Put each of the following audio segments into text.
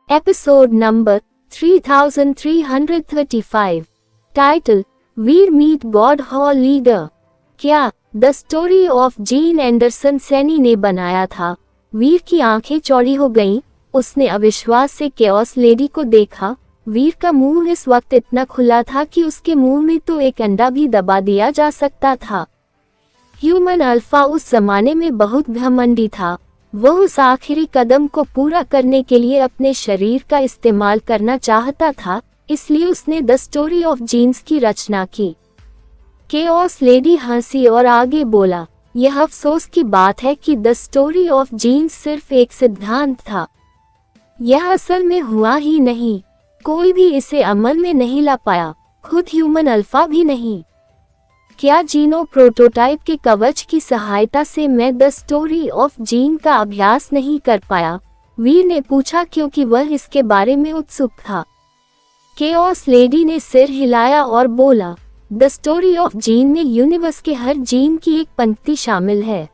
Episode number 3335। Title वीर meet God hall leader. क्या the story of gene Anderson Saini ने बनाया था। वीर की आंखें चौड़ी हो गईं। उसने अविश्वास से केओस लेडी को देखा। वीर का मुंह इस वक्त इतना खुला था कि उसके मुंह में तो एक अंडा भी दबा दिया जा सकता था। ह्यूमन अल्फा उस जमाने में बहुत घमंडी था। वह उस आखिरी कदम को पूरा करने के लिए अपने शरीर का इस्तेमाल करना चाहता था, इसलिए उसने द स्टोरी ऑफ जीन्स की रचना की। केओस लेडी हंसी और आगे बोला, यह अफसोस की बात है कि द स्टोरी ऑफ जीन्स सिर्फ एक सिद्धांत था। यह असल में हुआ ही नहीं। कोई भी इसे अमल में नहीं ला पाया, खुद ह्यूमन अल्फा भी नहीं। क्या जीनो प्रोटोटाइप के कवच की सहायता से मैं द स्टोरी ऑफ जीन का अभ्यास नहीं कर पाया? वीर ने पूछा, क्योंकि वह इसके बारे में उत्सुक था। केओस लेडी ने सिर हिलाया और बोला, द स्टोरी ऑफ जीन में यूनिवर्स के हर जीन की एक पंक्ति शामिल है।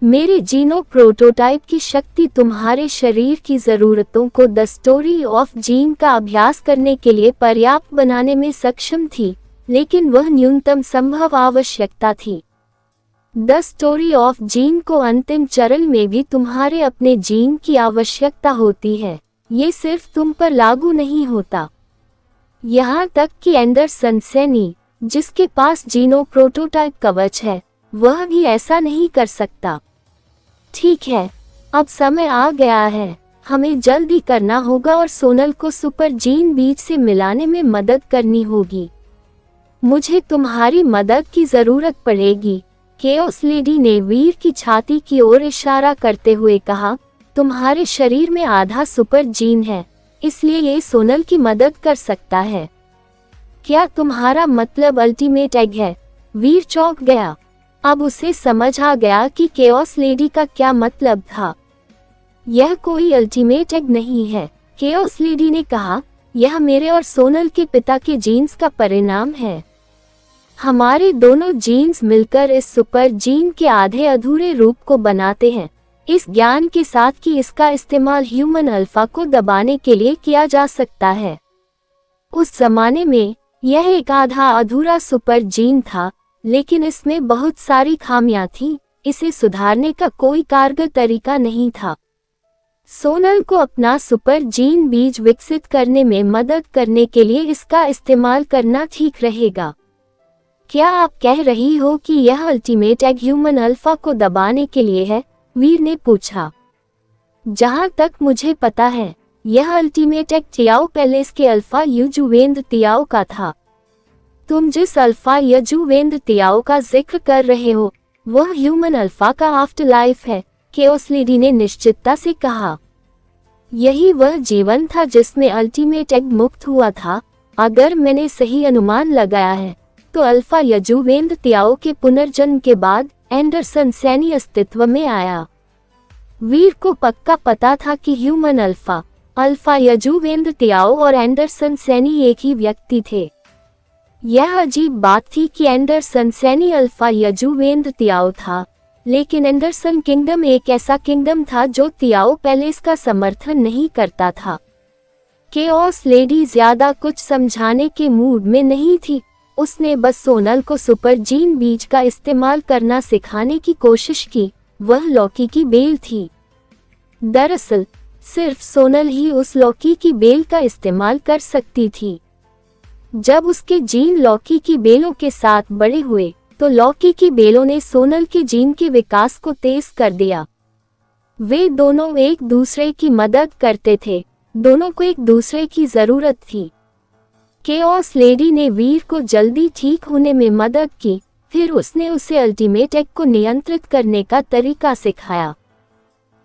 मेरे जीनो प्रोटोटाइप की शक्ति तुम्हारे शरीर की जरूरतों को द स्टोरी ऑफ जीन का अभ्यास करने के लिए पर्याप्त बनाने में सक्षम थी, लेकिन वह न्यूनतम संभव आवश्यकता थी। द स्टोरी ऑफ जीन को अंतिम चरण में भी तुम्हारे अपने जीन की आवश्यकता होती है। ये सिर्फ तुम पर लागू नहीं होता। यहाँ तक कि एंडरसन सैनी, जिसके पास जीनो प्रोटोटाइप कवच है, वह भी ऐसा नहीं कर सकता। ठीक है, अब समय आ गया है। हमें जल्दी करना होगा और सोनल को सुपर जीन बीज से मिलाने में मदद करनी होगी। मुझे तुम्हारी मदद की जरूरत पड़ेगी। केओस लेडी ने वीर की छाती की ओर इशारा करते हुए कहा, तुम्हारे शरीर में आधा सुपर जीन है, इसलिए ये सोनल की मदद कर सकता है। क्या तुम्हारा मतलब अल्टीमेट एग है? वीर चौंक गया। अब उसे समझ आ गया कि केओस लेडी का क्या मतलब था। यह कोई अल्टीमेट एग नहीं है, केओस लेडी ने कहा, यह मेरे और सोनल के पिता के जीन्स का परिणाम है। हमारे दोनों जीन्स मिलकर इस सुपर जीन के आधे अधूरे रूप को बनाते हैं, इस ज्ञान के साथ कि इसका इस्तेमाल ह्यूमन अल्फा को दबाने के लिए किया जा सकता है। उस जमाने में यह एक आधा अधूरा सुपर जीन था, लेकिन इसमें बहुत सारी खामियां थीं। इसे सुधारने का कोई कारगर तरीका नहीं था। सोनल को अपना सुपर जीन बीज विकसित करने में मदद करने के लिए इसका इस्तेमाल करना ठीक रहेगा। क्या आप कह रही हो कि यह अल्टीमेट एग ह्यूमन अल्फा को दबाने के लिए है? वीर ने पूछा। जहां तक मुझे पता है, यह अल्टीमेट एग तियाओ पैलेस के अल्फा यजुवेंद्र तियाओ का था। तुम जिस अल्फा यजुवेंद्र तियाओ का जिक्र कर रहे हो, वह ह्यूमन अल्फा का आफ्टर लाइफ है, केओस लेडी ने निश्चितता से कहा। यही वह जीवन था जिसमें अल्टीमेट एग मुक्त हुआ था। अगर मैंने सही अनुमान लगाया है, तो अल्फा यजुवेंद्र तियाओ के पुनर्जन्म के बाद एंडरसन सैनी अस्तित्व में आया। वीर को पक्का पता था कि ह्यूमन अल्फा यजुवेंद्र तियाओ और एंडरसन सैनी एक ही व्यक्ति थे। यह अजीब बात थी कि एंडरसन सैनी अल्फा यजुवेंद्र तियाओ था, लेकिन एंडरसन किंगडम एक ऐसा किंगडम था जो तियाओ पैलेस का समर्थन नहीं करता था। केओस लेडी ज्यादा कुछ समझाने के मूड में नहीं थी। उसने बस सोनल को सुपर जीन बीज का इस्तेमाल करना सिखाने की कोशिश की। वह लौकी की बेल थी। दरअसल सिर्फ सोनल ही उस लौकी की बेल का इस्तेमाल कर सकती थी। जब उसके जीन लौकी की बेलों के साथ बड़े हुए, तो लौकी की बेलों ने सोनल के जीन के विकास को तेज कर दिया। वे दोनों एक दूसरे की मदद करते थे। दोनों को एक दूसरे की जरूरत थी। केओस लेडी ने वीर को जल्दी ठीक होने में मदद की। फिर उसने उसे अल्टीमेट एग को नियंत्रित करने का तरीका सिखाया।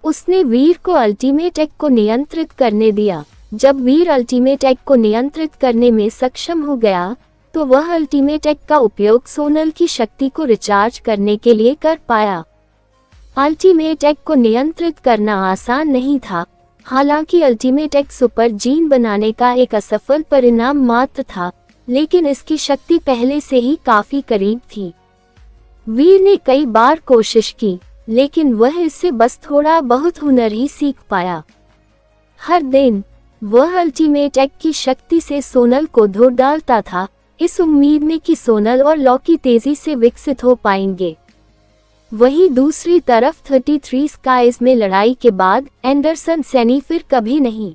उसने वीर को अल्टीमेट एग को नियंत्रित करने दिया। जब वीर अल्टीमेट एग को नियंत्रित करने में सक्षम हो गया, तो वह अल्टीमेट एग का उपयोग सोनल की शक्ति को रिचार्ज करने के लिए कर पाया। अल्टीमेट एग को नियंत्रित करना आसान नहीं था। हालांकि अल्टीमेट एग सुपर जीन बनाने का एक असफल परिणाम मात्र था, लेकिन इसकी शक्ति पहले से ही काफी करीब थी। वीर ने कई बार कोशिश की, लेकिन वह इससे बस थोड़ा बहुत हुनर ही सीख पाया। हर दिन वह अल्टीमेट एग की शक्ति से सोनल को धो डालता था, इस उम्मीद में कि सोनल और लॉकी तेजी से विकसित हो पाएंगे। वहीं दूसरी तरफ 33 स्काइज में लड़ाई के बाद एंडरसन सैनी फिर कभी नहीं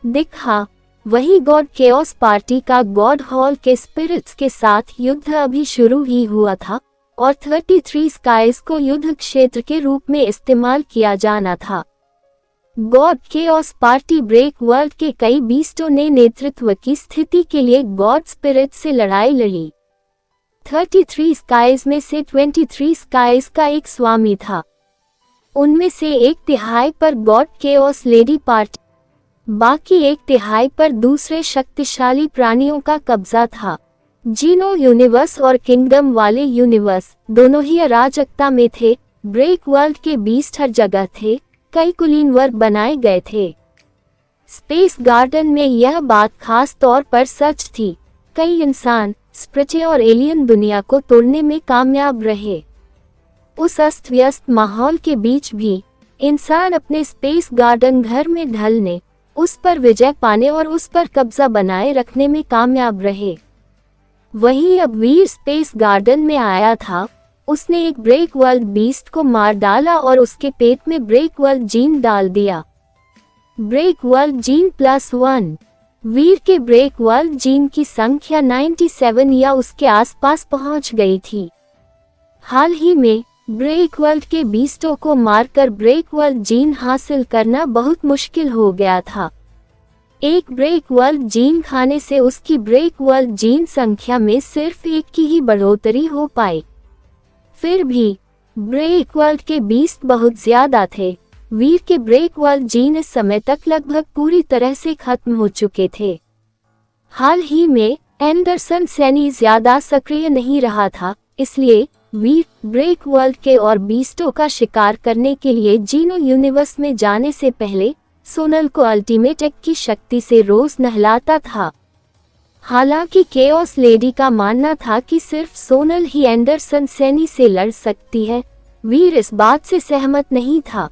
दिखा। वही गॉड केओस पार्टी का गॉड हॉल के स्पिरिट्स के साथ युद्ध अभी शुरू ही हुआ था और 33 स्काइज को युद्ध क्षेत्र के रूप में इस्तेमाल किया जाना था। God chaos party break world के कई बीस्टों ने नेतृत्व की स्थिति के लिए गॉड स्पिरिट से लड़ाई लड़ी। 33 स्काइज में से 23 स्काइज का एक स्वामी था। उनमें से 1/3 पर गॉड केओस लेडी पार्टी, बाकी 1/3 पर दूसरे शक्तिशाली प्राणियों का कब्जा था। जीनो यूनिवर्स और किंगडम वाले यूनिवर्स दोनों ही अराजकता में थे। ब्रेक वर्ल्ड के बीस्ट हर जगह थे, कई कुलीन वर्ग बनाए गए थे। स्पेस गार्डन में यह बात खास तौर पर सच थी। कई इंसान, स्प्रिचे और एलियन दुनिया को तोड़ने में कामयाब रहे। उस अस्त व्यस्त माहौल के बीच भी इंसान अपने स्पेस गार्डन घर में ढलने, उस पर विजय पाने और उस पर कब्जा बनाए रखने में कामयाब रहे। वहीं अब वीर स्पेस गार्डन में आया था। उसने एक ब्रेक वर्ल्ड बीस्ट को मार डाला और उसके पेट में ब्रेक वर्ल्ड जीन डाल दिया। Break world gene +1। वीर के ब्रेक वर्ल्ड जीन की संख्या 97 या उसके आसपास पहुंच गई थी। हाल ही में ब्रेक वर्ल्ड के बीस्टों को मारकर ब्रेक वर्ल्ड जीन हासिल करना बहुत मुश्किल हो गया था। एक ब्रेक वर्ल्ड जीन खाने से उसकी ब्रेक वर्ल्ड जीन संख्या में सिर्फ 1 की ही बढ़ोतरी हो पाई। फिर भी ब्रेक वर्ल्ड के बीस्ट बहुत ज्यादा थे। वीर के ब्रेक वर्ल्ड जीन इस समय तक लगभग पूरी तरह से खत्म हो चुके थे। हाल ही में एंडरसन सैनी ज्यादा सक्रिय नहीं रहा था, इसलिए वीर ब्रेक वर्ल्ड के और बीस्टों का शिकार करने के लिए जीनो यूनिवर्स में जाने से पहले सोनल को अल्टीमेट एग की शक्ति से रोज नहलाता था। हालांकि केओस लेडी का मानना था कि सिर्फ सोनल ही एंडरसन सैनी से लड़ सकती है, वीर इस बात से सहमत नहीं था।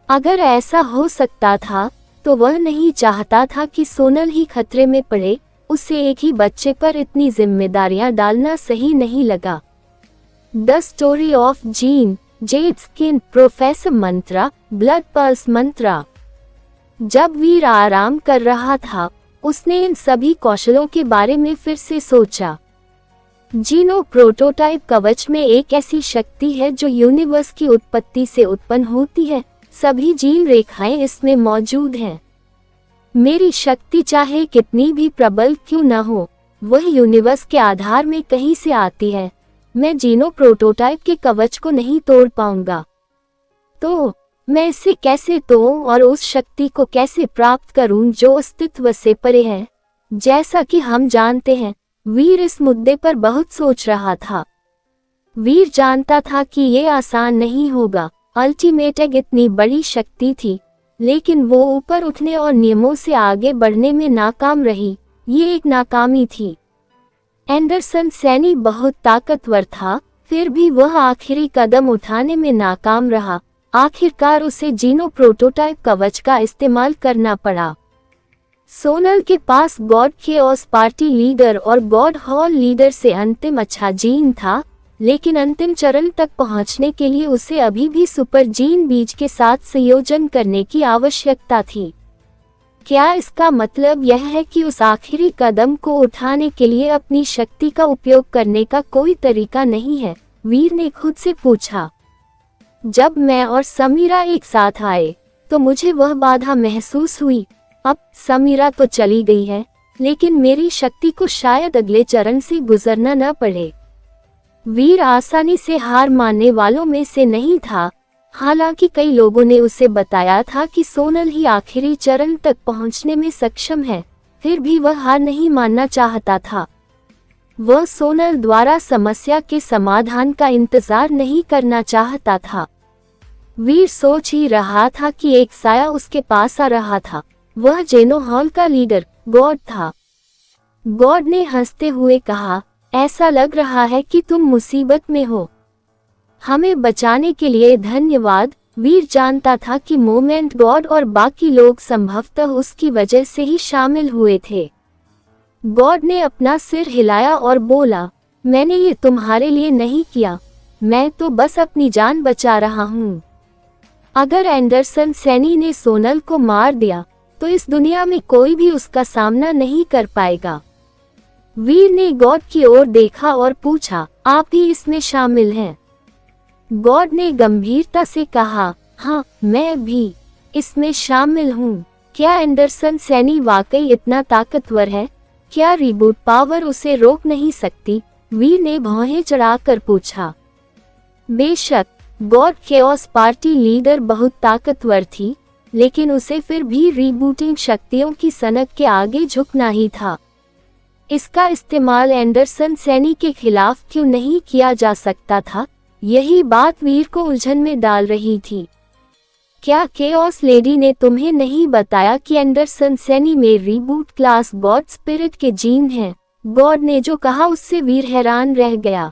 अगर ऐसा हो सकता था तो वह नहीं चाहता था कि सोनल ही खतरे में पड़े। उसे एक ही बच्चे पर इतनी जिम्मेदारियां डालना सही नहीं लगा। The story of gene, jade skin, professor mantra, blood pulse mantra. जब वीर आराम कर रहा था, उसने इन सभी कौशलों के बारे में फिर से सोचा। जीनो प्रोटोटाइप कवच में एक ऐसी शक्ति है जो यूनिवर्स की उत्पत्ति से उत्पन्न होती है। सभी जीन रेखाएं इसमें मौजूद हैं। मेरी शक्ति चाहे कितनी भी प्रबल क्यों न हो, वह यूनिवर्स के आधार में कहीं से आती है। मैं जीनो प्रोटोटाइप के कवच को नहीं तोड़ पाऊंगा, तो मैं इसे कैसे तोड़ूं और उस शक्ति को कैसे प्राप्त करूं जो अस्तित्व से परे है। जैसा कि हम जानते हैं, वीर इस मुद्दे पर बहुत सोच रहा था। वीर जानता था कि ये आसान नहीं होगा। अल्टीमेट एग इतनी बड़ी शक्ति थी, लेकिन वो ऊपर उठने और नियमों से आगे बढ़ने में नाकाम रही। ये एक नाकामी थी। एंडरसन सैनी बहुत ताकतवर था, फिर भी वह आखिरी कदम उठाने में नाकाम रहा। आखिरकार उसे जीनो प्रोटोटाइप कवच का इस्तेमाल करना पड़ा। सोनल के पास गॉड केओस पार्टी लीडर और गॉड हॉल लीडर से अंतिम अच्छा जीन था, लेकिन अंतिम चरण तक पहुंचने के लिए उसे अभी भी सुपर जीन बीज के साथ संयोजन करने की आवश्यकता थी। क्या इसका मतलब यह है कि उस आखिरी कदम को उठाने के लिए अपनी शक्ति का उपयोग करने का कोई तरीका नहीं है? वीर ने खुद से पूछा। जब मैं और समीरा एक साथ आए तो मुझे वह बाधा महसूस हुई। अब समीरा तो चली गई है, लेकिन मेरी शक्ति को शायद अगले चरण से गुजरना न पड़े। वीर आसानी से हार मानने वालों में से नहीं था। हालांकि कई लोगों ने उसे बताया था कि सोनल ही आखिरी चरण तक पहुंचने में सक्षम है, फिर भी वह हार नहीं मानना चाहता था। वह सोनल द्वारा समस्या के समाधान का इंतजार नहीं करना चाहता था। वीर सोच ही रहा था कि एक साया उसके पास आ रहा था। वह जेनो हॉल का लीडर गॉड था। गॉड ने हंसते हुए कहा, ऐसा लग रहा है कि तुम मुसीबत में हो। हमें बचाने के लिए धन्यवाद। वीर जानता था कि मोमेंट गॉड और बाकी लोग संभवतः उसकी वजह से ही शामिल हुए थे। गॉड ने अपना सिर हिलाया और बोला, मैंने ये तुम्हारे लिए नहीं किया, मैं तो बस अपनी जान बचा रहा हूँ। अगर एंडरसन सैनी ने सोनल को मार दिया तो इस दुनिया में कोई भी उसका सामना नहीं कर पाएगा। वीर ने गॉड की ओर देखा और पूछा, आप भी इसमें शामिल हैं? गॉड ने गंभीरता से कहा, हाँ, मैं भी इसमें शामिल हूँ। क्या एंडरसन सैनी वाकई इतना ताकतवर है? क्या रिबूट पावर उसे रोक नहीं सकती? वीर ने भौहें चढ़ाकर पूछा। बेशक, गॉड केओस पार्टी लीडर बहुत ताकतवर थी, लेकिन उसे फिर भी रीबूटिंग शक्तियों की सनक के आगे झुकना ही था। इसका इस्तेमाल एंडरसन सैनी के खिलाफ क्यों नहीं किया जा सकता था? यही बात वीर को उलझन में डाल रही थी। क्या केओस लेडी ने तुम्हें नहीं बताया कि एंडरसन सैनी में रीबूट क्लास गॉड स्पिरिट के जीन हैं? गॉड ने जो कहा उससे वीर हैरान रह गया।